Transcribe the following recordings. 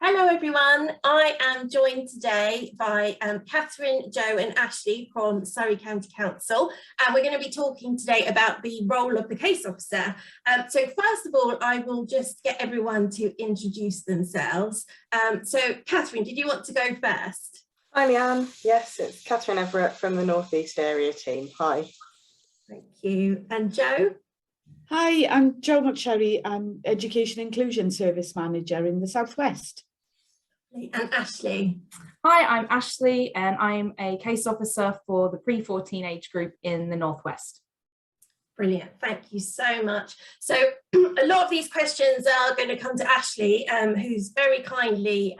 Hello everyone, I am joined today by Kathrine, Joe and Ashleigh from Surrey County Council, and we're going to be talking today about the role of the case officer. So first of all, I will just get everyone to introduce themselves. So Kathrine, did you want to go first? Hi Leanne, yes, it's Kathrine Everett from the North East area team. Hi. Thank you. And Joe? Hi, I'm Jo McSherry. I'm Education Inclusion Service Manager in the Southwest. And Ashleigh? Hi, I'm Ashleigh and I'm a case officer for the pre-14 age group in the Northwest. Brilliant, thank you so much. So a lot of these questions are going to come to Ashleigh, who's very kindly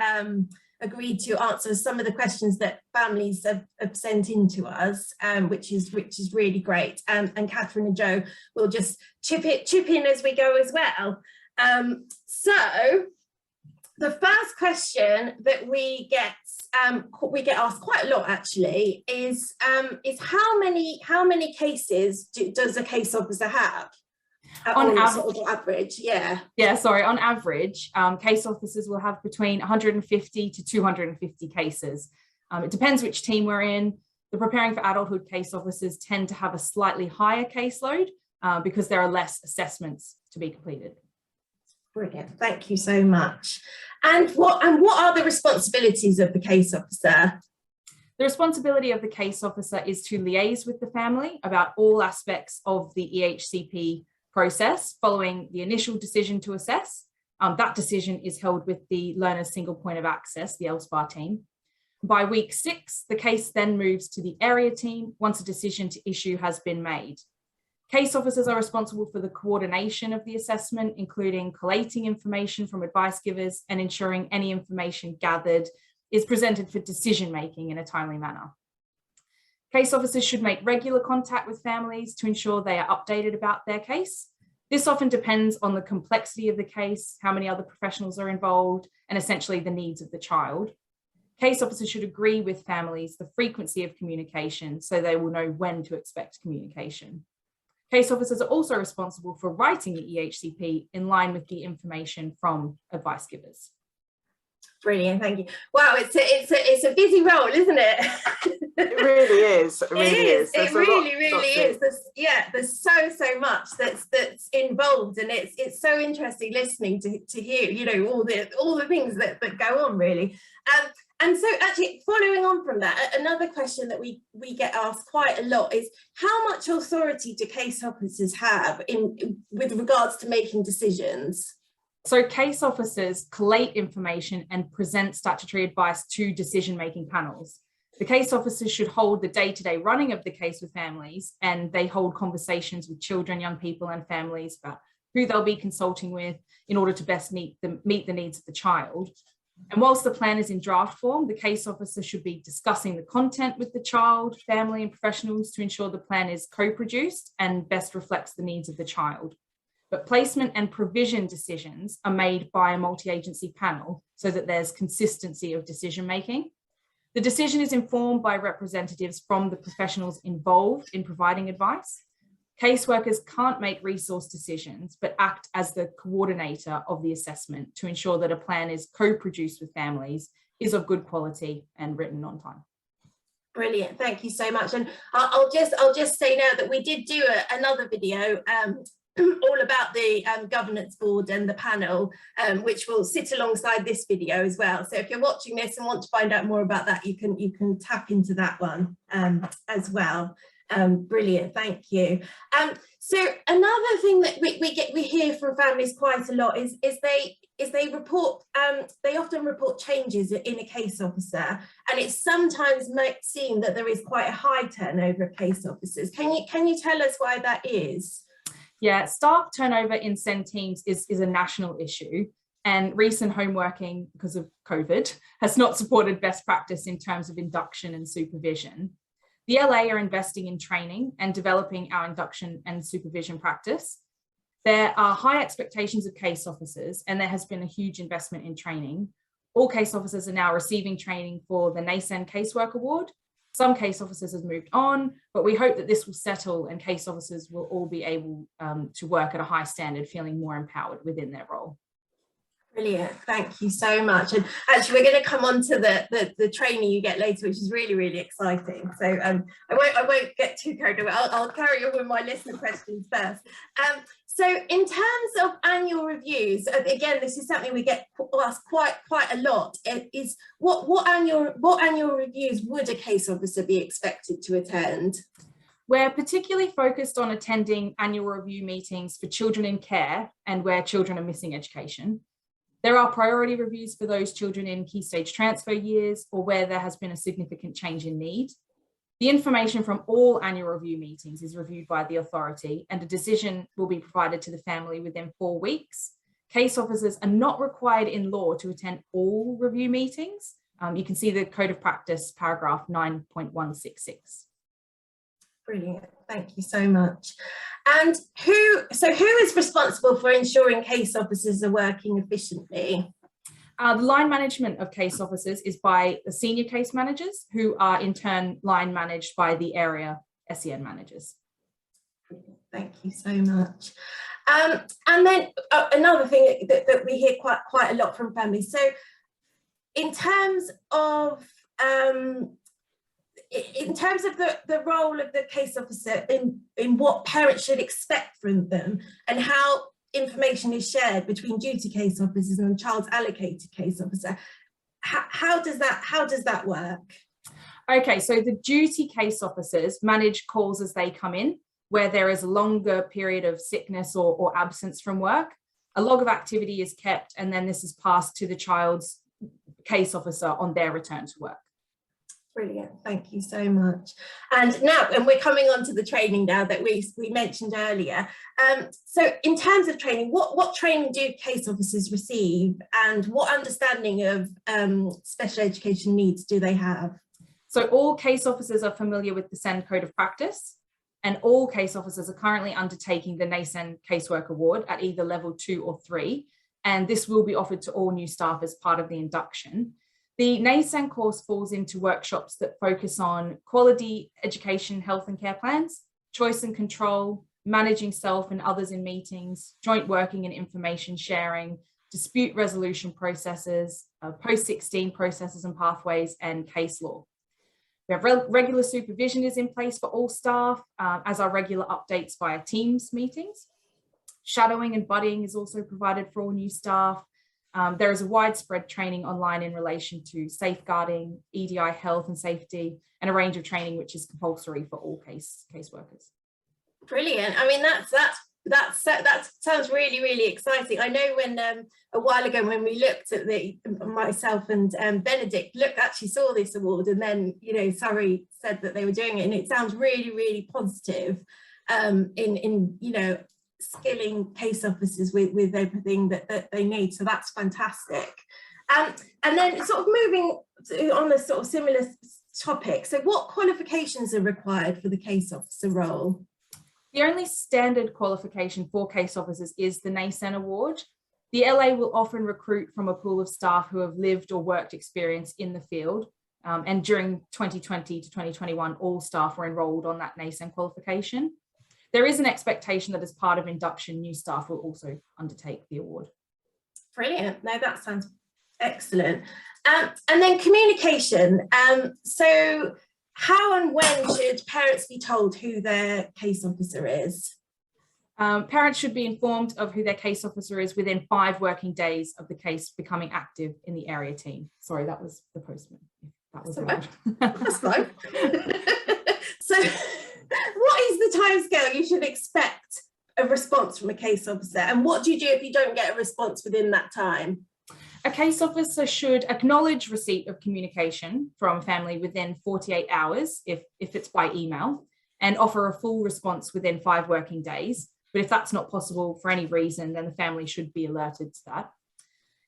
agreed to answer some of the questions that families have sent in to us, which is really great. And Kathrine and Joe will just chip in as we go as well. So the first question that we get asked quite a lot actually is how many cases does a case officer have? On average, yeah. Yeah, sorry, on average, case officers will have between 150 to 250 cases. It depends which team we're in. The preparing for adulthood case officers tend to have a slightly higher caseload because there are less assessments to be completed. Brilliant, thank you so much. And what are the responsibilities of the case officer? The responsibility of the case officer is to liaise with the family about all aspects of the EHCP process following the initial decision to assess. That decision is held with the learner's single point of access, the LSPAR team. By week 6, the case then moves to the area team once a decision to issue has been made. Case officers are responsible for the coordination of the assessment, including collating information from advice givers and ensuring any information gathered is presented for decision making in a timely manner. Case officers should make regular contact with families to ensure they are updated about their case. This often depends on the complexity of the case, how many other professionals are involved, and essentially the needs of the child. Case officers should agree with families the frequency of communication so they will know when to expect communication. Case officers are also responsible for writing the EHCP in line with the information from advice givers. Brilliant, thank you. Wow, it's a busy role, isn't it? It really is. It really is. It really is. There's so much that's involved, and it's so interesting listening to hear, you know, all the things that go on really. And so actually following on from that, another question that we get asked quite a lot is how much authority do case officers have with regards to making decisions? So case officers collate information and present statutory advice to decision-making panels. The case officers should hold the day-to-day running of the case with families, and they hold conversations with children, young people and families about who they'll be consulting with in order to best meet the needs of the child. And whilst the plan is in draft form, the case officer should be discussing the content with the child, family and professionals to ensure the plan is co-produced and best reflects the needs of the child. But placement and provision decisions are made by a multi-agency panel so that there's consistency of decision making. The decision is informed by representatives from the professionals involved in providing advice. Caseworkers can't make resource decisions, but act as the coordinator of the assessment to ensure that a plan is co-produced with families, is of good quality and written on time. Brilliant, thank you so much. And I'll just say now that we did do another video all about the governance board and the panel, which will sit alongside this video as well. So if you're watching this and want to find out more about that, you can tap into that one as well. Brilliant, thank you. So another thing that we hear from families quite a lot is they report they often report changes in a case officer, and it sometimes might seem that there is quite a high turnover of case officers. Can you tell us why that is? Yeah, staff turnover in SEN teams is a national issue, and recent home working because of COVID has not supported best practice in terms of induction and supervision. The LA are investing in training and developing our induction and supervision practice. There are high expectations of case officers, and there has been a huge investment in training. All case officers are now receiving training for the NESEN Casework Award. Some case officers have moved on, but we hope that this will settle and case officers will all be able to work at a high standard, feeling more empowered within their role. Brilliant, thank you so much. And actually, we're going to come on to the training you get later, which is really, really exciting. So I won't get too carried away. I'll carry on with my listener questions first. So in terms of annual reviews, again, this is something we get asked quite a lot. Is what annual reviews would a case officer be expected to attend? We're particularly focused on attending annual review meetings for children in care and where children are missing education. There are priority reviews for those children in key stage transfer years or where there has been a significant change in need. The information from all annual review meetings is reviewed by the authority and a decision will be provided to the family within 4 weeks. Case officers are not required in law to attend all review meetings. You can see the Code of Practice paragraph 9.166. Brilliant, thank you so much. And who is responsible for ensuring case officers are working efficiently? The line management of case officers is by the senior case managers, who are in turn line managed by the area SEN managers. Thank you so much. And then another thing that we hear quite a lot from families. So in terms of the role of the case officer in what parents should expect from them and how information is shared between duty case officers and child's allocated case officer, how does that work? Okay, so the duty case officers manage calls as they come in, where there is a longer period of sickness or absence from work. A log of activity is kept and then this is passed to the child's case officer on their return to work. Brilliant, thank you so much. And we're coming on to the training now that we mentioned earlier. So in terms of training, what training do case officers receive and what understanding of special education needs do they have? So all case officers are familiar with the SEN Code of Practice, and all case officers are currently undertaking the NESEN Casework Award at either level 2 or 3, and this will be offered to all new staff as part of the induction. The NESEN course falls into workshops that focus on quality education, health and care plans, choice and control, managing self and others in meetings, joint working and information sharing, dispute resolution processes, post-16 processes and pathways, and case law. We have regular supervision is in place for all staff, as are regular updates via Teams meetings. Shadowing and buddying is also provided for all new staff. There is a widespread training online in relation to safeguarding, EDI health and safety, and a range of training which is compulsory for all caseworkers. Brilliant. I mean, that sounds really, really exciting. I know when a while ago when we looked at myself and Benedict actually saw this award, and then Surrey said that they were doing it, and it sounds really, really positive in skilling case officers with everything that they need. So that's fantastic. And then sort of moving on a sort of similar topic. So what qualifications are required for the case officer role? The only standard qualification for case officers is the NESEN award. The LA will often recruit from a pool of staff who have lived or worked experience in the field. And during 2020 to 2021, all staff were enrolled on that NESEN qualification. There is an expectation that as part of induction, new staff will also undertake the award. Brilliant. No, that sounds excellent. And then communication. So how and when should parents be told who their case officer is? Parents should be informed of who their case officer is within 5 working days of the case becoming active in the area team. Sorry, that was the postman. That was right. That's fine. So what is the timescale you should expect a response from a case officer, and what do you do if you don't get a response within that time? A case officer should acknowledge receipt of communication from a family within 48 hours if it's by email, and offer a full response within 5 working days. But if that's not possible for any reason, then the family should be alerted to that.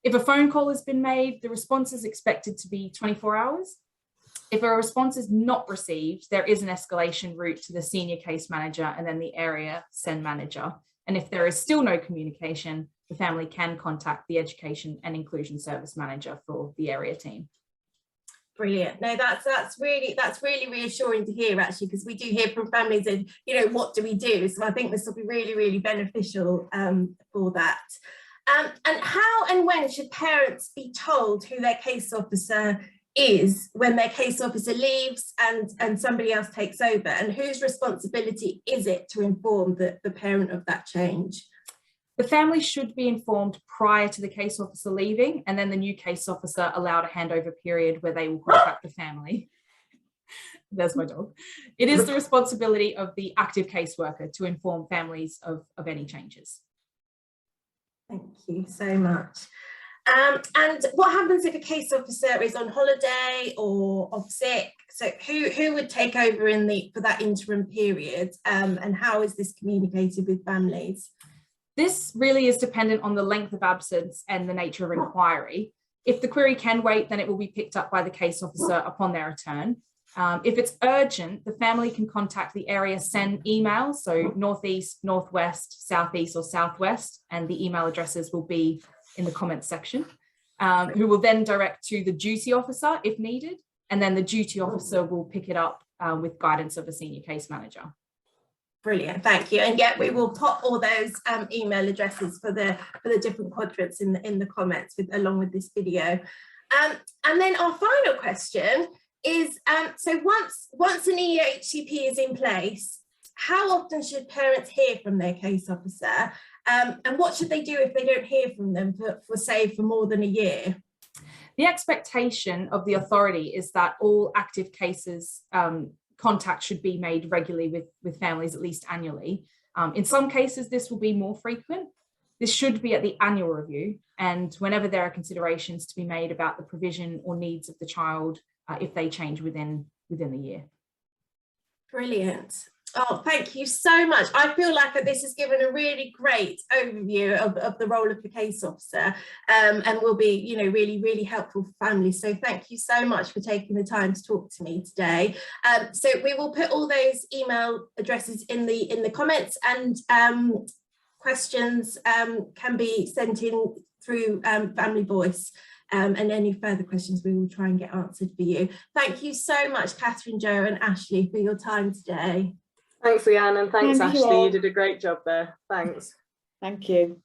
If a phone call has been made, the response is expected to be 24 hours. If a response is not received, there is an escalation route to the senior case manager and then the area SEN manager. And if there is still no communication, the family can contact the education and inclusion service manager for the area team. Brilliant. No, that's really reassuring to hear, actually, because we do hear from families and what do we do? So I think this will be really, really beneficial for that. And how and and when should parents be told who their case officer is when their case officer leaves and somebody else takes over? And whose responsibility is it to inform the parent of that change? The family should be informed prior to the case officer leaving, and then the new case officer allowed a handover period where they will contact the family. There's my dog. It is the responsibility of the active caseworker to inform families of any changes. Thank you so much. And what happens if a case officer is on holiday or off sick? So who would take over for that interim period, and how is this communicated with families? This really is dependent on the length of absence and the nature of inquiry. If the query can wait, then it will be picked up by the case officer upon their return. If it's urgent, the family can contact the area SEN email, so Northeast, Northwest, Southeast or Southwest, and the email addresses will be in the comments section, who will then direct to the duty officer if needed, and then the duty officer will pick it up with guidance of a senior case manager. Brilliant, thank you. And yeah, we will pop all those email addresses for the different quadrants in the comments along with this video. And then our final question is, so once an EHCP is in place, how often should parents hear from their case officer? And what should they do if they don't hear from them for more than a year? The expectation of the authority is that all active cases contact should be made regularly with families, at least annually. In some cases, this will be more frequent. This should be at the annual review, and whenever there are considerations to be made about the provision or needs of the child if they change within the year. Brilliant. Oh, thank you so much. I feel like this has given a really great overview of the role of the case officer, and will be, really, really helpful for families. So thank you so much for taking the time to talk to me today. So we will put all those email addresses in the comments, and questions can be sent in through Family Voice. And any further questions we will try and get answered for you. Thank you so much, Kathrine, Jo and Ashleigh, for your time today. Thanks, Leanne, and thanks, Ashleigh. You did a great job there. Thanks. Thank you.